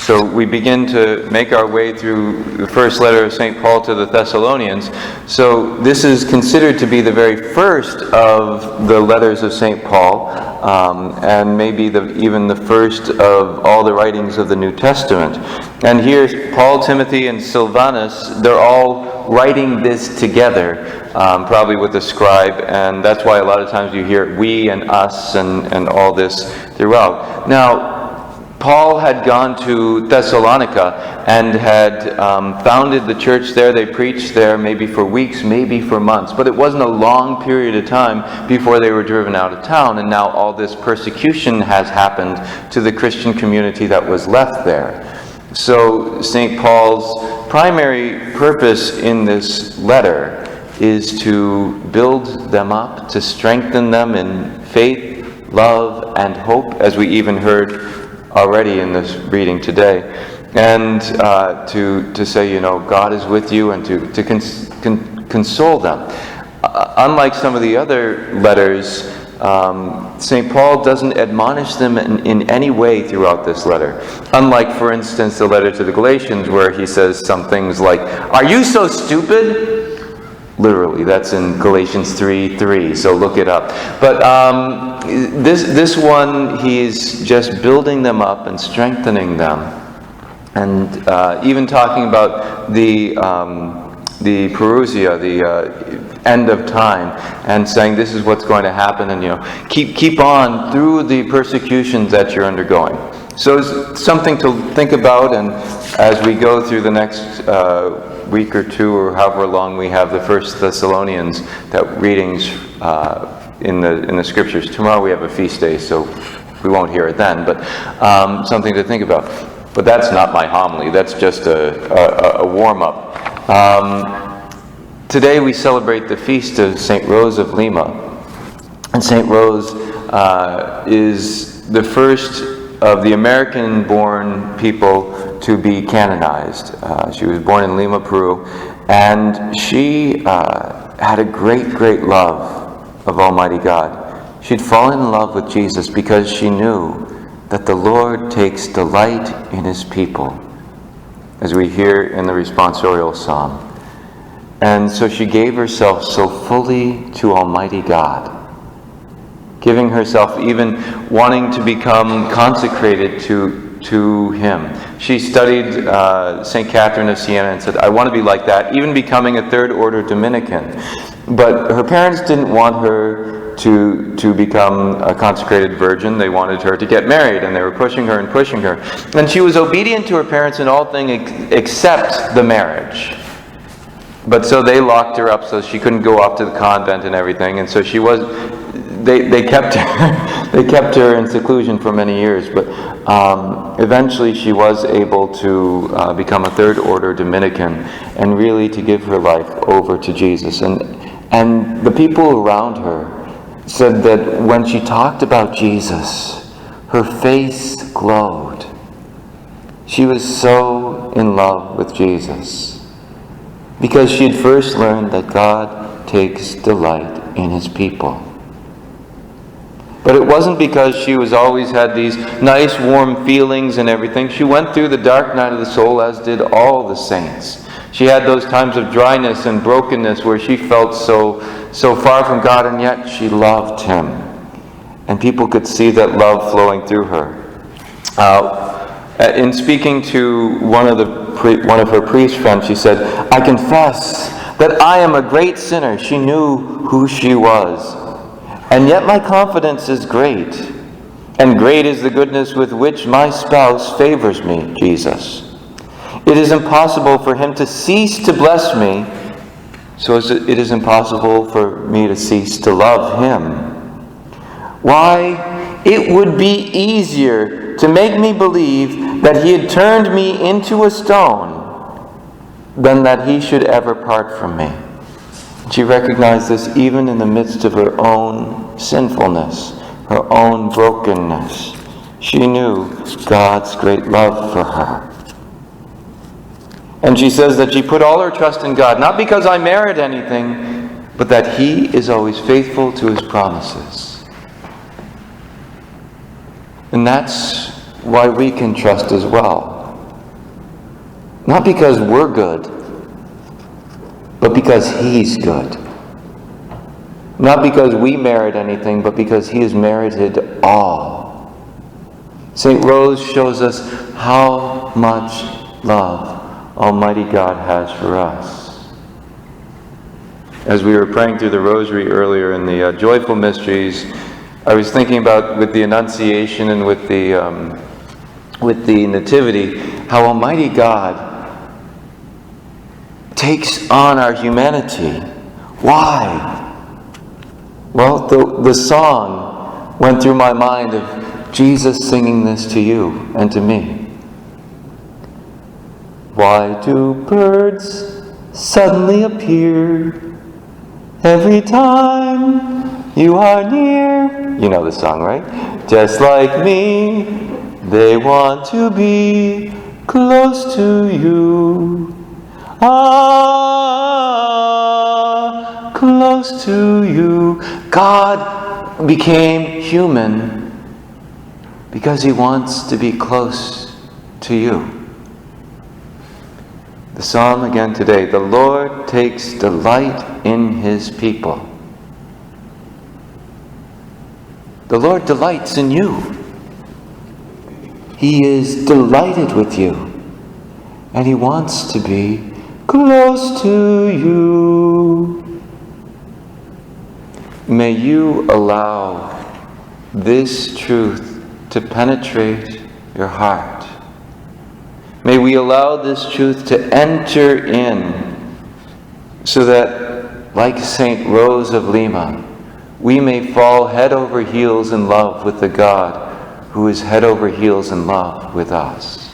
So we begin to make our way through the first letter of St. Paul to the Thessalonians. So this is considered to be the very first of the letters of St. Paul, and maybe even the first of all the writings of the New Testament. And here, Paul, Timothy, and Silvanus, they're all writing this together, probably with a scribe, and that's why a lot of times you hear we and us and all this throughout. Now, Paul had gone to Thessalonica and had founded the church there. They preached there maybe for weeks, maybe for months. But it wasn't a long period of time before they were driven out of town. And now all this persecution has happened to the Christian community that was left there. So St. Paul's primary purpose in this letter is to build them up, to strengthen them in faith, love, and hope, as we even heard already in this reading today, and to say, God is with you, and to console them. Unlike some of the other letters, St. Paul doesn't admonish them in any way throughout this letter. Unlike, for instance, the letter to the Galatians, where he says some things like, "Are you so stupid?" Literally, that's in Galatians 3:3, so look it up. But this one, he's just building them up and strengthening them, and even talking about the parousia, the end of time, and saying this is what's going to happen, and keep on through the persecutions that you're undergoing. So it's something to think about, and as we go through the next week or two, or however long we have the First Thessalonians, that readings in the scriptures. Tomorrow we have a feast day, so we won't hear it then, but something to think about. But that's not my homily, that's just a warm-up. Today we celebrate the feast of St. Rose of Lima. And St. Rose is the first of the American-born people to be canonized. She was born in Lima, Peru, and she had a great love of Almighty God. She'd fallen in love with Jesus because she knew that the Lord takes delight in His people, as we hear in the responsorial psalm. And so she gave herself so fully to Almighty God, giving herself, even wanting to become consecrated to Him. She studied St. Catherine of Siena and said, I want to be like that, even becoming a third order Dominican. But her parents didn't want her to become a consecrated virgin. They wanted her to get married, and they were pushing her. And she was obedient to her parents in all things except the marriage. But so they locked her up so she couldn't go off to the convent and everything, and so she was. They kept her. They kept her in seclusion for many years, but eventually she was able to become a third order Dominican and really to give her life over to Jesus. And the people around her said that when she talked about Jesus, her face glowed. She was so in love with Jesus because she had first learned that God takes delight in His people. But it wasn't because she was always had these nice warm feelings and everything. She went through the dark night of the soul, as did all the saints. She had those times of dryness and brokenness where she felt so far from God, and yet she loved Him. And people could see that love flowing through her. In speaking to one of her priest friends, she said, I confess that I am a great sinner. She knew who she was. And yet my confidence is great, and great is the goodness with which my spouse favors me, Jesus. It is impossible for Him to cease to bless me, so it is impossible for me to cease to love Him. Why, it would be easier to make me believe that He had turned me into a stone than that He should ever part from me. She recognized this even in the midst of her own sinfulness, her own brokenness. She knew God's great love for her. And she says that she put all her trust in God, not because I merit anything, but that He is always faithful to His promises. And that's why we can trust as well. Not because we're good, but because He's good. Not because we merit anything, but because He has merited all. St. Rose shows us how much love Almighty God has for us. As we were praying through the Rosary earlier in the Joyful Mysteries, I was thinking about, with the Annunciation and with the Nativity, how Almighty God takes on our humanity. Why? Well, the song went through my mind of Jesus singing this to you and to me. Why do birds suddenly appear every time you are near? You know the song, right? Just like me, they want to be close to you. Ah, close to you. God became human because He wants to be close to you. The psalm again today, the Lord takes delight in His people. The Lord delights in you. He is delighted with you, and He wants to be close to you. May you allow this truth to penetrate your heart. May we allow this truth to enter in, so that, like St. Rose of Lima, we may fall head over heels in love with the God who is head over heels in love with us.